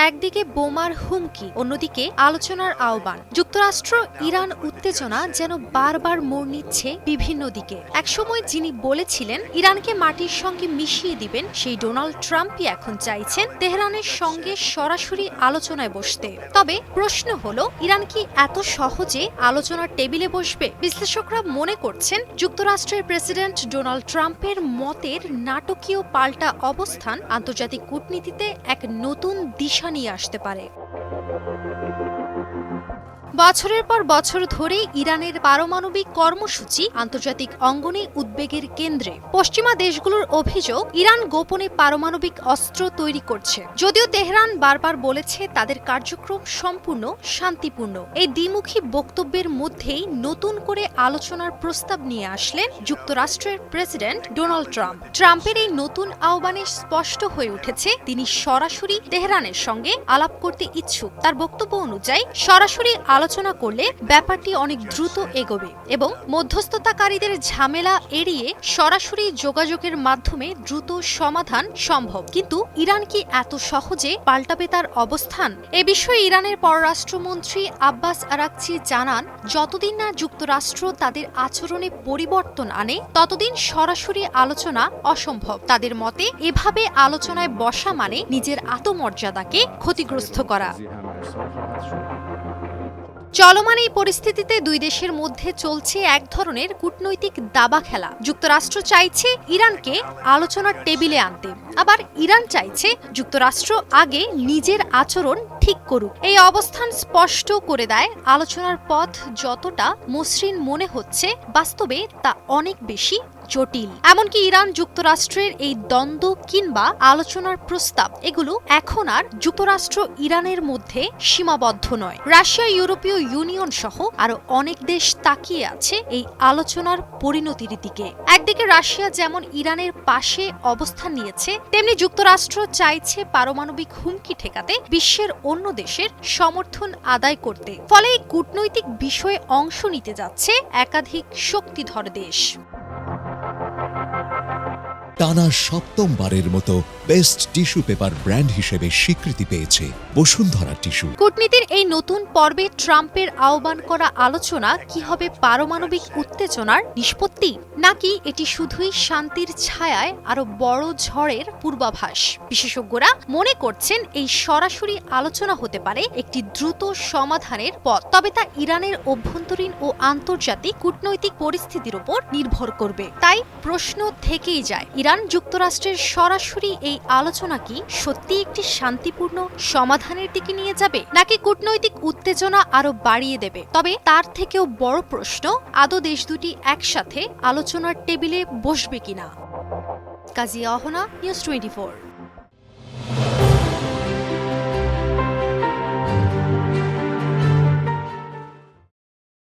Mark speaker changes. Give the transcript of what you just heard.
Speaker 1: একদিকে বোমার হুমকি, অন্যদিকে আলোচনার আহ্বান। যুক্তরাষ্ট্র ইরান উত্তেজনা যেন বারবার মোড় নিচ্ছে বিভিন্ন দিকে। একসময় যিনি বলেছিলেন ইরানকে মাটির সঙ্গে মিশিয়ে দিবেন, সেই ডোনাল্ড ট্রাম্পই এখন চাইছেন তেহরানের সঙ্গে সরাসরি আলোচনায় বসতে। তবে প্রশ্ন হলো, ইরান কি এত সহজে আলোচনার টেবিলে বসবে? বিশ্লেষকরা মনে করছেন যুক্তরাষ্ট্রের প্রেসিডেন্ট ডোনাল্ড ট্রাম্পের মতের নাটকীয় পাল্টা অবস্থান আন্তর্জাতিক কূটনীতিতে এক নতুন দিশা নিয়ে আসতে পারে। বছরের পর বছর ধরে ইরানের পারমাণবিক কর্মসূচি আন্তর্জাতিক অঙ্গনে উদ্বেগের কেন্দ্রে। পশ্চিমা দেশগুলোর অভিযোগ, ইরান গোপনে পারমাণবিক অস্ত্র তৈরি করছে। যদিও তেহরান বারবার বলেছে তাদের কার্যক্রম সম্পূর্ণ শান্তিপূর্ণ। এই দ্বিমুখী বক্তব্যের মধ্যেই নতুন করে আলোচনার প্রস্তাব নিয়ে আসলেন যুক্তরাষ্ট্রের প্রেসিডেন্ট ডোনাল্ড ট্রাম্প। ট্রাম্পের এই নতুন আহ্বানে স্পষ্ট হয়ে উঠেছে তিনি সরাসরি তেহরানের সঙ্গে আলাপ করতে ইচ্ছুক। তার বক্তব্য অনুযায়ী সরাসরি আলোচনা করলে ব্যাপারটি অনেক দ্রুত এগোবে এবং মধ্যস্থতাকারীদের ঝামেলা এড়িয়ে সরাসরি যোগাযোগের মাধ্যমে দ্রুত সমাধান সম্ভব। কিন্তু ইরান কি এত সহজে পাল্টাবে তার অবস্থান? এ বিষয়ে ইরানের পররাষ্ট্রমন্ত্রী আব্বাস আরাকচি জানান, যতদিন না যুক্তরাষ্ট্র তাদের আচরণে পরিবর্তন আনে ততদিন সরাসরি আলোচনা অসম্ভব। তাদের মতে এভাবে আলোচনায় বসা মানে নিজের আত্মমর্যাদাকে ক্ষতিগ্রস্ত করা। চলমান এই পরিস্থিতিতে দুই দেশের মধ্যে চলছে এক ধরনের কূটনৈতিক দাবা খেলা। যুক্তরাষ্ট্র চাইছে ইরানকে আলোচনার টেবিলে আনতে, আবার ইরান চাইছে যুক্তরাষ্ট্র আগে নিজের আচরণ ঠিক করুক। এই অবস্থান স্পষ্ট করে দেয় আলোচনার পথ যতটা মসৃণ মনে হচ্ছে, বাস্তবে তা অনেক বেশি জটিল। এমনকি ইরান যুক্তরাষ্ট্রের এই দ্বন্দ্ব কিংবা আলোচনার প্রস্তাব, এগুলো এখন আর যুক্তরাষ্ট্র ইরানের মধ্যে সীমাবদ্ধ নয়। রাশিয়া, ইউরোপীয় ইউনিয়ন সহ আরো অনেক দেশ তাকিয়ে আছে এই আলোচনার পরিণতির দিকে। একদিকে রাশিয়া যেমন ইরানের পাশে অবস্থান নিয়েছে, তেমনি যুক্তরাষ্ট্র চাইছে পারমাণবিক হুমকি ঠেকাতে বিশ্বের অন্য দেশের সমর্থন আদায় করতে। ফলে এই কূটনৈতিক বিষয়ে অংশ নিতে যাচ্ছে একাধিক শক্তিধর দেশ।
Speaker 2: টানা সপ্তমবারের মতো বেস্ট টিস্যু পেপার ব্র্যান্ড হিসেবে স্বীকৃতি পেয়েছে বসুন্ধরা টিস্যু।
Speaker 1: কূটনীতির এই নতুন পর্বে ট্রাম্পের আহ্বান করা আলোচনা কি হবে পারমাণবিক উত্তেজনার নিষ্পত্তি, নাকি এটি শুধুই শান্তির ছায়ায় আরো বড় ঝড়ের পূর্বাভাস? বিশেষজ্ঞরা মনে করছেন এই সরাসরি আলোচনা হতে পারে একটি দ্রুত সমাধানের পথ, তবে তা ইরানের অভ্যন্তরীণ ও আন্তর্জাতিক কূটনৈতিক পরিস্থিতির উপর নির্ভর করবে। তাই প্রশ্ন থেকেই যায়, ইরান যুক্তরাষ্ট্রের সরাসরি এই আলোচনা কি সত্যি একটি শান্তিপূর্ণ সমাধানের দিকে নিয়ে যাবে, নাকি কূটনৈতিক উত্তেজনা আরো বাড়িয়ে দেবে? তবে তার থেকেও বড় প্রশ্ন, আদৌ দেশ দুটি একসাথে আলোচনার টেবিলে বসবে কিনা। কাজিয়া অহনা, নিউজ 24।